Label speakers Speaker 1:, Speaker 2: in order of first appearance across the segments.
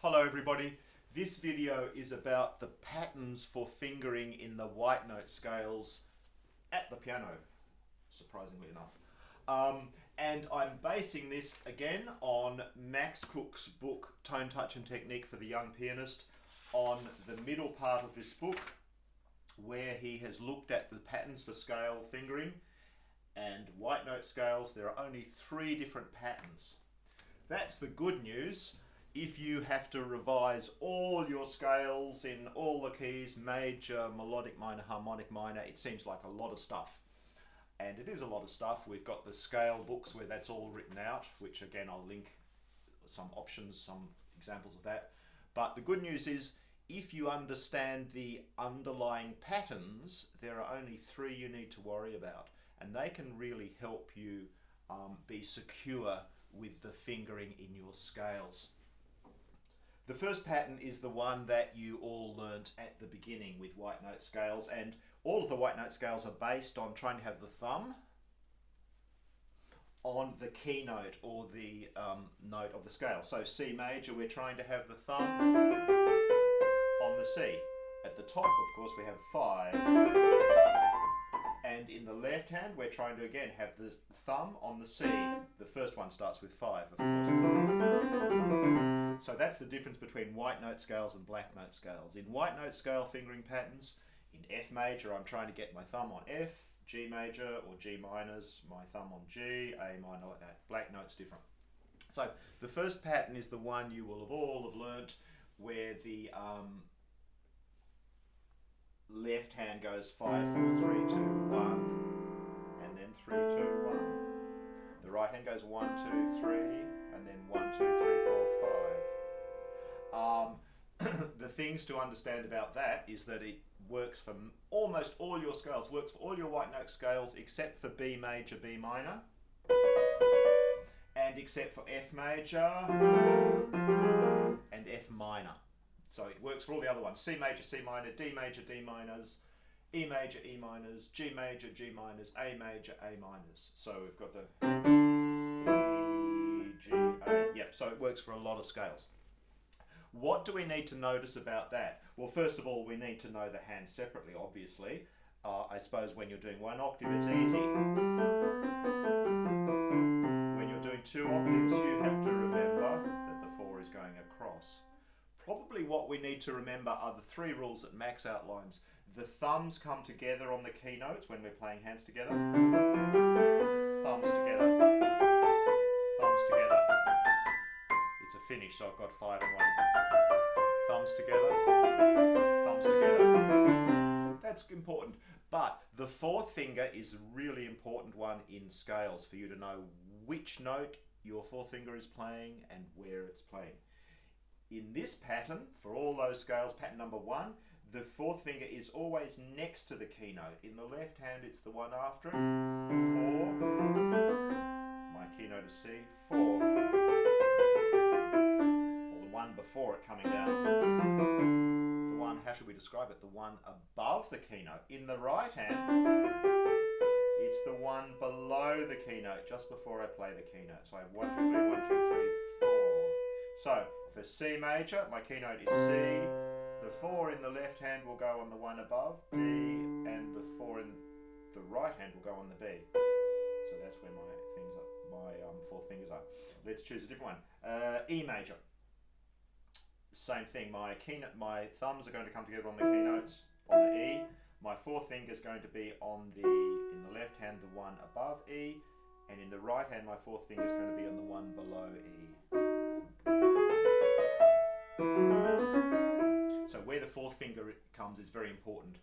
Speaker 1: Hello everybody. This video is about the patterns for fingering in the white note scales at the piano, surprisingly enough. And I'm basing this again on Max Cooke's book Tone, Touch and Technique for the Young Pianist, on the middle part of this book where he has looked at the patterns for scale fingering and white note scales. There are only 3 different patterns. That's the good news. If you have to revise all your scales in all the keys, major, melodic minor, harmonic minor, it seems like a lot of stuff. And it is a lot of stuff. We've got the scale books where that's all written out, which again I'll link some options, some examples of that. But the good news is, if you understand the underlying patterns, there are only 3 you need to worry about. And they can really help you be secure with the fingering in your scales. The first pattern is the one that you all learnt at the beginning with white note scales, and all of the white note scales are based on trying to have the thumb on the keynote or the note of the scale. So C major, we're trying to have the thumb on the C. At the top, of course, we have 5. And in the left hand, we're trying to again have the thumb on the C. The first one starts with 5, of course. So that's the difference between white note scales and black note scales. In white note scale fingering patterns, in F major, I'm trying to get my thumb on F, G major or G minors, my thumb on G, A minor, like that. Black note's different. So the first pattern is the one you will have all learnt, where the left hand goes 5, 4, 3, 2, 1, and then 3, 2, 1. The right hand goes 1, 2, 3, and then 1, 2, 3, 4, 5. The things to understand about that is that it works for almost all your scales, works for all your white note scales except for B major, B minor, and except for F major and F minor. So it works for all the other ones: C major, C minor, D major, D minors, E major, E minors, G major, G minors, A major, A minors. So we've got the E, G, A. Yep, so it works for a lot of scales. What do we need to notice about that? Well, first of all, we need to know the hands separately, obviously. I suppose when you're doing 1 octave, it's easy. When you're doing 2 octaves, you have to remember that the 4 is going across. Probably what we need to remember are the 3 rules that Max outlines. The thumbs come together on the keynotes when we're playing hands together. Thumbs together. Thumbs together. It's a finish, so I've got 5 and 1. Thumbs together. Thumbs together. That's important. But the 4th finger is a really important one in scales for you to know which note your 4th finger is playing and where it's playing. In this pattern, for all those scales, pattern number 1, the 4th finger is always next to the keynote. In the left hand, it's the one after it. 4. My keynote is C. 4. Or the one before it coming down. The one, how should we describe it? The one above the keynote. In the right hand, it's the one below the keynote, just before I play the keynote. So I have 1, 2, 3, 1, 2, 3, 4. So for C major, my keynote is C. The 4 in the left hand will go on the one above, D, and the 4 in the right hand will go on the B. So that's where my things are, my 4th fingers are. Let's choose a different one. E major. Same thing. My thumbs are going to come together on the keynotes on the E. My 4th finger is going to be on in the left hand, the one above E, and in the right hand, my 4th finger is going to be on the one below E. So where the 4th finger comes is very important,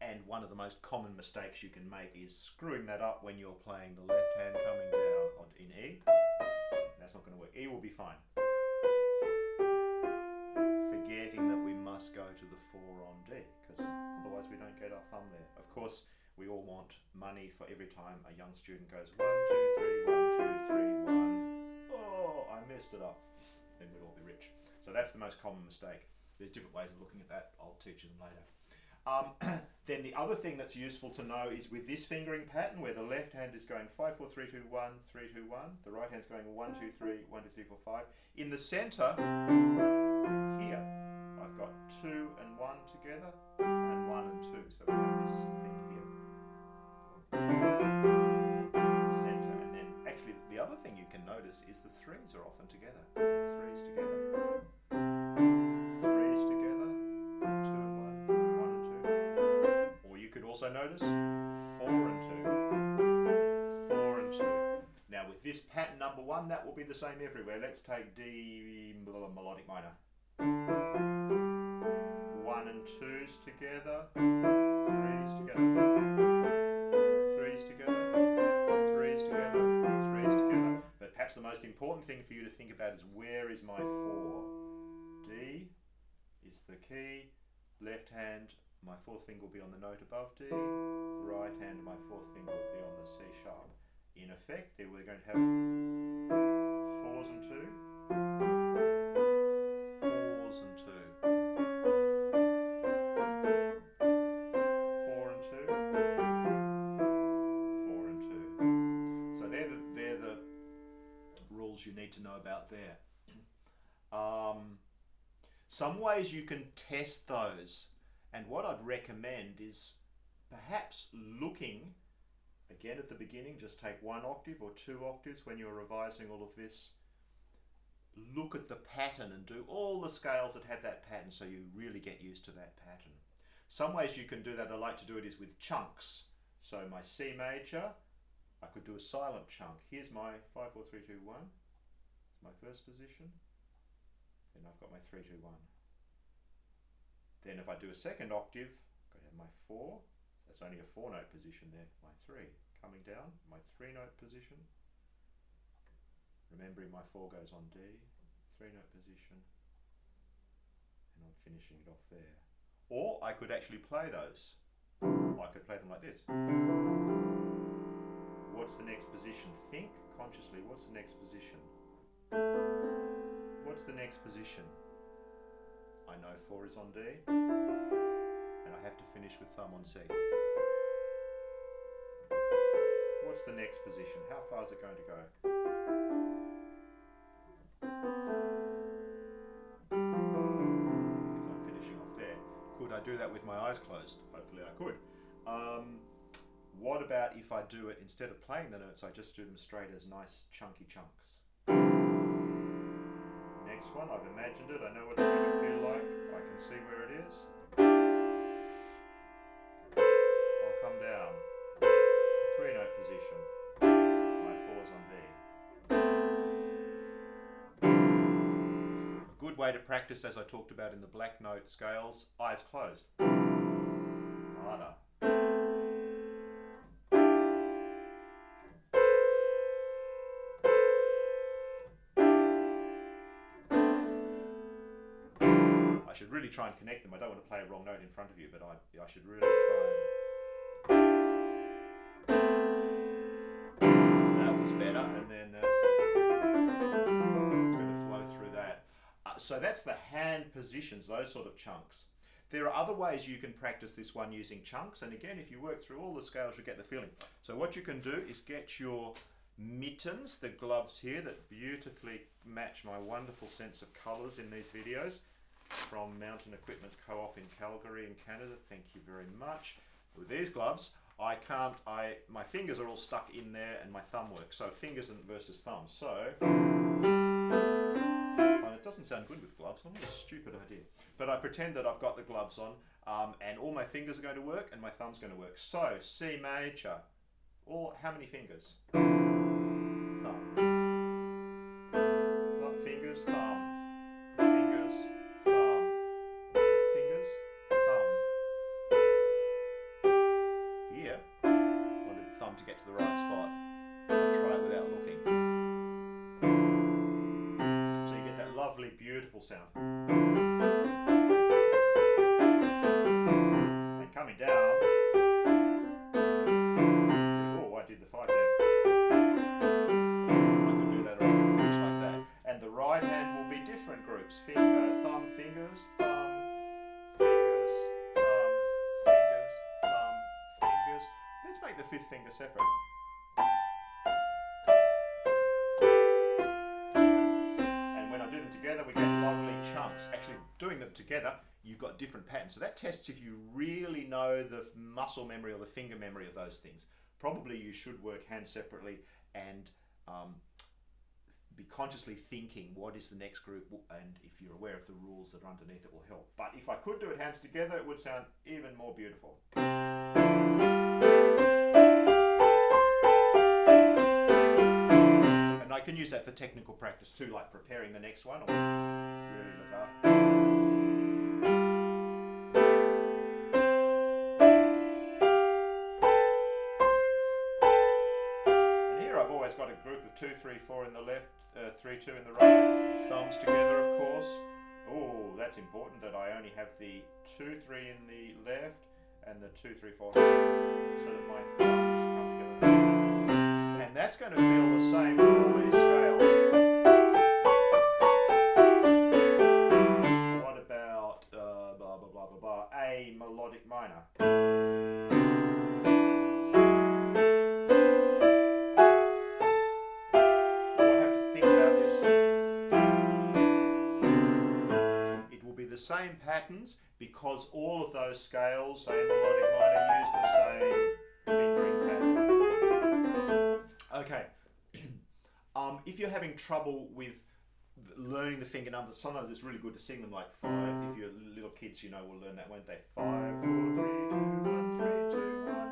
Speaker 1: and one of the most common mistakes you can make is screwing that up when you're playing the left hand coming down in E. That's not going to work. E will be fine. Forgetting that we must go to the 4 on D, because otherwise we don't get our thumb there. Of course, we all want money for every time a young student goes 1, 2, 3, 1, 2, 3, 1. Oh, I messed it up. Then we'd all be rich. So that's the most common mistake. There's different ways of looking at that. I'll teach you them later. Then the other thing that's useful to know is with this fingering pattern where the left hand is going 5, 4, 3, 2, 1, 3, 2, 1, the right hand's going 1, 2, 3, 1, 2, 3, 4, 5. In the center, here, I've got 2 and 1 together, and 1 and 2. So we have this thing here. Center, and then actually the other thing you can notice is the 3s are often together. 3s together. 3s together. 2 and 1, 1 and 2. Or you could also notice 4 and 2. 4 and 2. Now with this pattern number 1, that will be the same everywhere. Let's take D melodic minor. 1 and 2s together, 3s together, 3s together, 3s together, 3s together. But perhaps the most important thing for you to think about is where is my 4? D is the key, left hand, my 4th finger will be on the note above D, right hand, my 4th finger will be on the C sharp. In effect, there we're going to have 4s and 2, 4s and 2. 4 and 2, 4 and 2. So they're the rules you need to know about there. Some ways you can test those, and what I'd recommend is perhaps looking again at the beginning, just take 1 octave or 2 octaves when you're revising all of this. Look at the pattern and do all the scales that have that pattern so you really get used to that pattern. Some ways you can do that, I like to do it, is with chunks. So my C major, I could do a silent chunk. Here's my 5, 4, 3, 2, 1. It's my first position. Then I've got my 3, 2, 1. Then if I do a second octave, I've got to have my 4. That's only a 4-note position there. My 3. Coming down, my 3-note position. Remembering my 4 goes on D, 3-note position. And I'm finishing it off there. Or I could actually play those. I could play them like this. What's the next position? Think consciously, what's the next position? What's the next position? I know 4 is on D, and I have to finish with thumb on C. What's the next position? How far is it going to go? Because I'm finishing off there. Could I do that with my eyes closed? Hopefully I could. What about if I do it, instead of playing the notes, I just do them straight as nice chunky chunks? Next one, I've imagined it, I know what it's going to feel like, I can see where it is. I'll come down, 3-note position, my 4's on D. A good way to practice, as I talked about in the black note scales, eyes closed. Harder. I should really try and connect them. I don't want to play a wrong note in front of you, but I should really try and... That was better, and then it's going to flow through that. So that's the hand positions, those sort of chunks. There are other ways you can practice this one using chunks, and again, if you work through all the scales, you'll get the feeling. So what you can do is get your mittens, the gloves here that beautifully match my wonderful sense of colours in these videos, from Mountain Equipment Co-op in Calgary in Canada. Thank you very much. With these gloves, my fingers are all stuck in there and my thumb works. So fingers versus thumbs. So, and it doesn't sound good with gloves. What a stupid idea. But I pretend that I've got the gloves on and all my fingers are going to work and my thumb's going to work. So C major, how many fingers? Thumb. Fingers, thumb. Fingers, thumb, fingers, thumb. Here, I wanted the thumb to get to the right spot. I'll try it without looking. So you get that lovely, beautiful sound. And coming down, oh, I did the 5 there. I could do that or I could finish like that. And the right hand will be different groups. Thumb, fingers, thumb, fingers, thumb, fifth finger separate. And when I do them together, we get lovely chunks. Actually, doing them together, you've got different patterns. So that tests if you really know the muscle memory or the finger memory of those things. Probably you should work hands separately and be consciously thinking what is the next group, and if you're aware of the rules that are underneath, it will help. But if I could do it hands together, it would sound even more beautiful. And I can use that for technical practice too, like preparing the next one, or really look up. Got a group of 2, 3, 4 in the left, 3, 2 in the right, thumbs together of course. Oh, that's important that I only have the 2, 3 in the left and the 2, 3, 4 so that my thumbs come together. And that's going to feel the same for all these scales. What about blah blah blah blah blah, A melodic minor? Same patterns, because all of those scales, say melodic minor, use the same fingering pattern. Okay, if you're having trouble with learning the finger numbers, sometimes it's really good to sing them like 5. If you're little kids, you know, will learn that, won't they? 5, 4, 3, 2, 1, 3, 2, 1,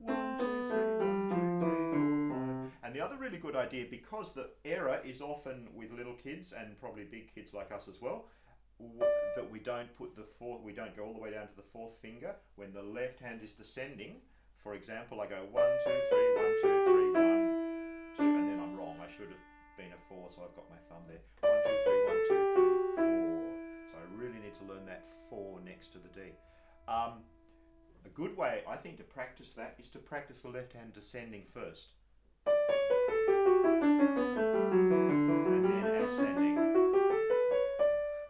Speaker 1: 1, 2, 3, 1, 2, 3, 4, 5. And the other really good idea, because the error is often with little kids and probably big kids like us as well, that we don't put the we don't go all the way down to the 4th finger when the left hand is descending. For example, I go 1, 2, 3, 1, 2, 3, 1, 2, and then I'm wrong. I should have been a 4, so I've got my thumb there. 1, 2, 3, 1, 2, 3, 4. So I really need to learn that 4 next to the D. A good way, I think, to practice that is to practice the left hand descending first, and then ascending.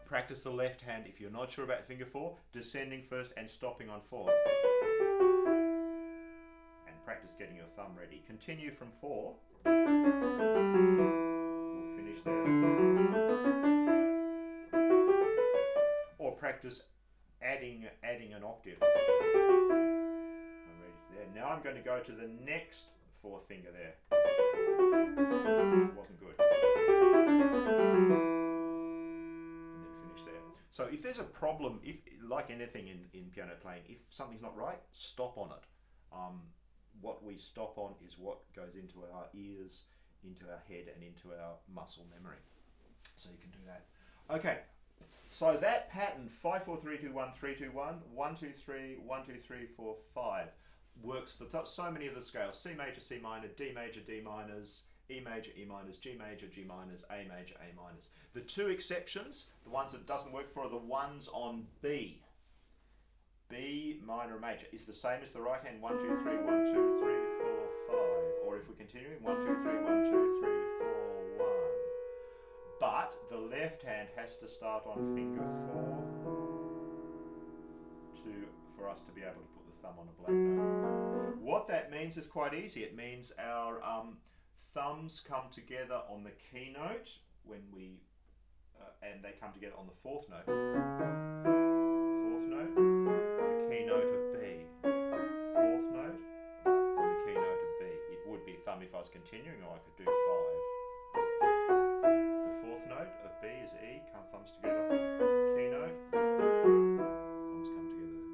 Speaker 1: Practice the left hand, if you're not sure about finger 4, descending first and stopping on 4. And practice getting your thumb ready. Continue from 4. We'll finish there. Or practice adding an octave. I'm ready there. Now I'm going to go to the next 4th finger there. Wasn't good. So if there's a problem, if like anything in piano playing, if something's not right, stop on it. What we stop on is what goes into our ears, into our head, and into our muscle memory. So you can do that. Okay, so that pattern 5, 4, 3, 2, 1, 3, 2, 1, 1, 2, 3, 1, 2, 3, 4, 5 works for so many of the scales: C major, C minor, D major, D minors, E major, E minors, G major, G minors, A major, A minors. The 2 exceptions, the ones that it doesn't work for, are the ones on B. B minor major is the same as the right hand: 1, 2, 3, 1, 2, 3, 4, 5. Or if we're continuing, 1, 2, 3, 1, 2, 3, 4, 1. But the left hand has to start on finger 4 for us to be able to put the thumb on a black note. What that means is quite easy. It means our thumbs come together on the keynote when we, and they come together on the 4th note. 4th note, the keynote of B. 4th note, and the keynote of B. It would be thumb if I was continuing, or I could do 5. The 4th note of B is E, come thumbs together. Keynote, thumbs come together.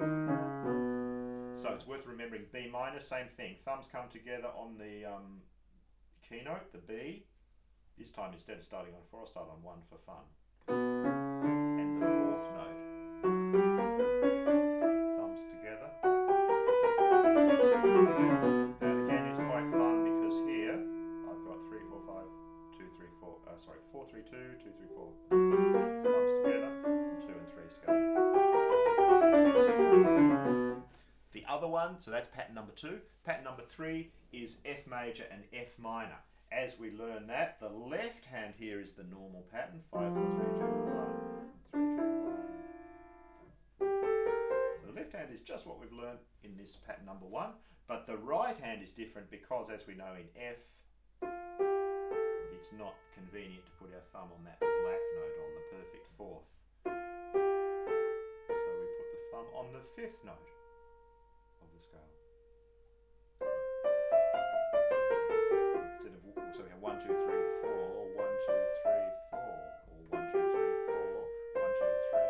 Speaker 1: So it's worth remembering B minor, same thing. Thumbs come together on the keynote, the B. This time, instead of starting on 4, I'll start on 1 for fun. And the 4th note. Thumbs together. That again is quite fun, because here I've got 3, 4, 5, 2, 3, 4, 4, 3, 2, 2, 3, 4. Thumbs together, and 2 and 3s together. The other one, so that's pattern number 2. Pattern number 3 is F major and F minor. As we learn that, the left hand here is the normal pattern: 5, 4, 3, 2, 1, 3, 2, 1. So the left hand is just what we've learned in this pattern number 1, But the right hand is different because, as we know, in F, it's not convenient to put our thumb on that black note on the perfect fourth. So we put the thumb on the fifth note of the scale. Instead of, so we have 1, 2, 3, 4, 1, 2, 3, 4, or 1, 2, 3, 4, 1, 2, 3,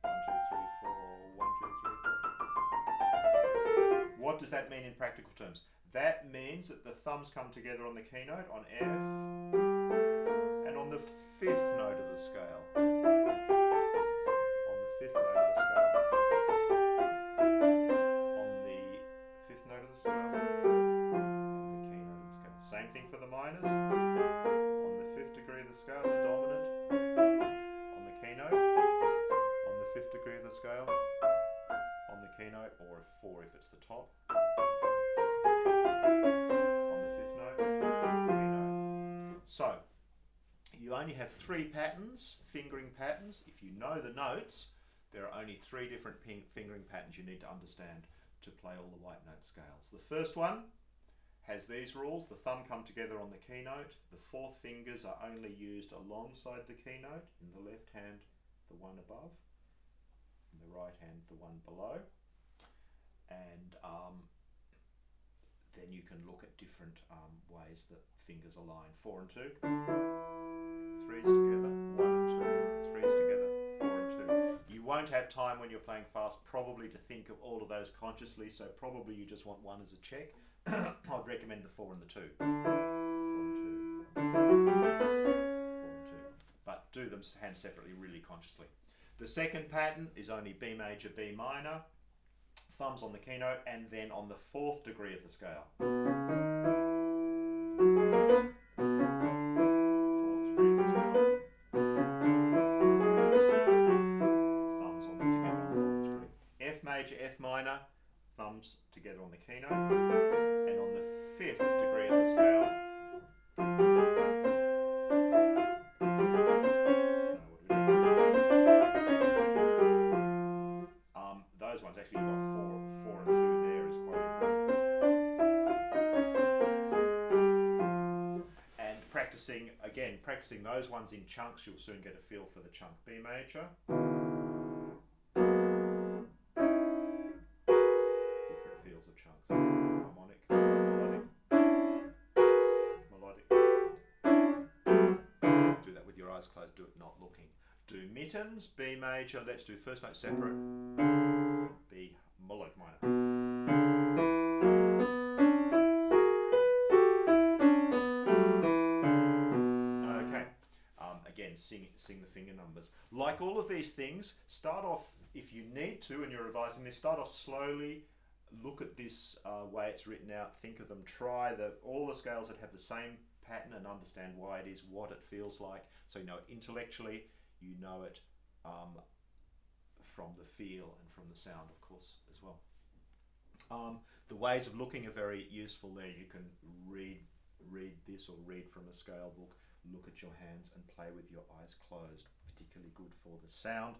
Speaker 1: 1, 2, 3, 4, 1, 2, 3, 4. What does that mean in practical terms? That means that the thumbs come together on the keynote on F and on the fifth note of the scale. On the fifth note of the scale. On the fifth note of the scale. And the keynote of the scale. Same thing for the minors. On the fifth degree of the scale, the dominant. On the keynote. On the fifth degree of the scale. On the keynote, or 4 if it's the top. On the fifth note, keynote. So, you only have 3 patterns, fingering patterns. If you know the notes, there are only 3 different fingering patterns you need to understand to play all the white note scales. The first one has these rules. The thumb come together on the keynote. The 4th fingers are only used alongside the keynote. In the left hand, the one above. In the right hand, the one below. And then you can look at different ways that fingers align. 4 and 2, 3's together, 1 and 2, 3's together, 4 and 2. You won't have time when you're playing fast probably to think of all of those consciously, so probably you just want one as a check. I'd recommend the 4 and the 2. 4 and 2. 4 and 2. But do them hand separately really consciously. The second pattern is only B major, B minor. Thumbs on the keynote, and then on the 4th degree of the scale. 4th degree of the scale. Thumbs on together on the 4th degree. F major, F minor, thumbs together on the keynote, and on the 5th degree of the scale. Those ones actually you've got 4 and 2 there is quite important. And practicing those ones in chunks, you'll soon get a feel for the chunk. B major. Different feels of chunks. Harmonic, melodic. Do that with your eyes closed, do it not looking. Do mittens, B major, let's do first note separate. B melodic minor. Okay, again, sing the finger numbers. Like all of these things, start off, if you need to and you're revising this, start off slowly, look at this way it's written out, think of them, try all the scales that have the same pattern and understand why it is, what it feels like, so you know it intellectually, you know it from the feel and from the sound, of course, as well. The ways of looking are very useful there. You can read this or read from a scale book, look at your hands and play with your eyes closed, particularly good for the sound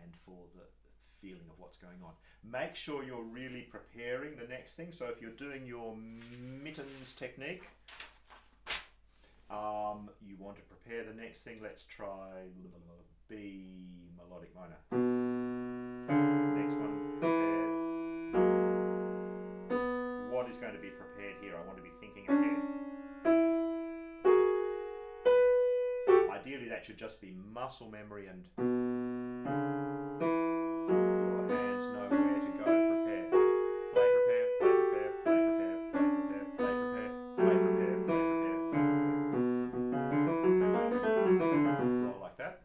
Speaker 1: and for the feeling of what's going on. Make sure you're really preparing the next thing. So if you're doing your mittens technique, you want to prepare the next thing. Let's try B melodic minor. Next one, prepared. What is going to be prepared here? I want to be thinking ahead. Ideally that should just be muscle memory and your hands know where to go. Prepare. Play, prepare, play, prepare, play, prepare, play, prepare, play, prepare, play, prepare, play, prepare. Roll like that.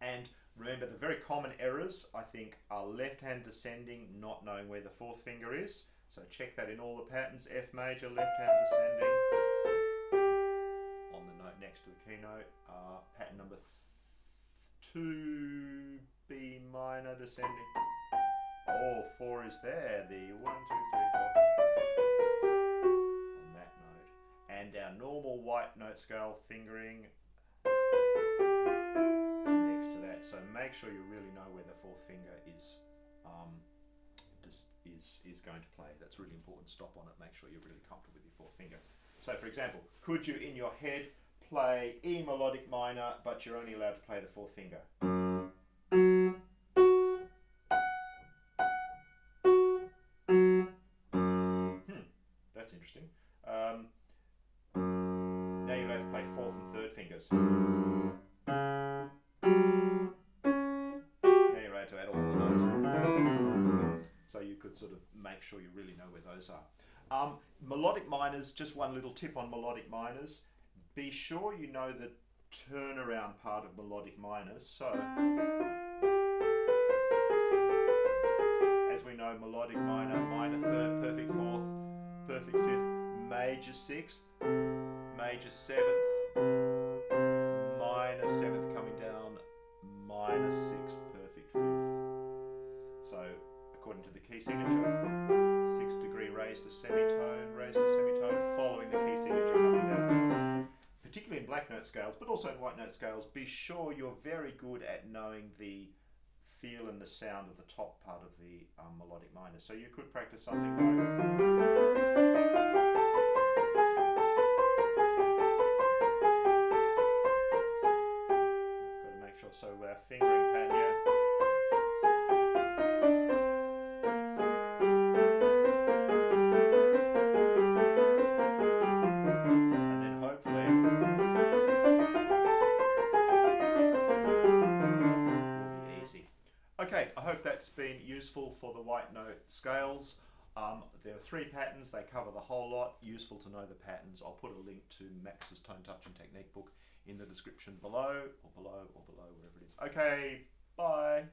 Speaker 1: And remember the very common errors, I think, are left hand descending, not knowing where the 4th finger is. So check that in all the patterns. F major, left hand descending. On the note next to the keynote. Pattern number 2, B minor descending. Oh, 4 is there. The 1, 2, 3, 4. On that note. And our normal white note scale fingering next to that. So make sure you really know where the 4th finger is is going to play. That's really important. Stop on it. Make sure you're really comfortable with your fourth finger. So, for example, could you in your head play E melodic minor, but you're only allowed to play the fourth finger? That's interesting. Now you're allowed to play fourth and third fingers. Now you're allowed to add all the notes. So you could sort of make sure you really know where those are. Melodic minors, just one little tip on melodic minors. Be sure you know the turnaround part of melodic minors. So, as we know, melodic minor, minor third, perfect fourth, perfect fifth, major sixth, major seventh, minor seventh coming down, minor sixth, perfect fifth. So, according to the key signature, 6 degree raised to semitone, following the key signature coming down. Particularly in black note scales, but also in white note scales, be sure you're very good at knowing the feel and the sound of the top part of the melodic minor. So you could practice something like... Got to make sure, so our fingering pattern here. And then hopefully will be easy. Okay, I hope that's been useful for the white note scales. There are 3 patterns, they cover the whole lot. Useful to know the patterns. I'll put a link to Max's Tone, Touch and Technique book in the description below, wherever it is. Okay, bye.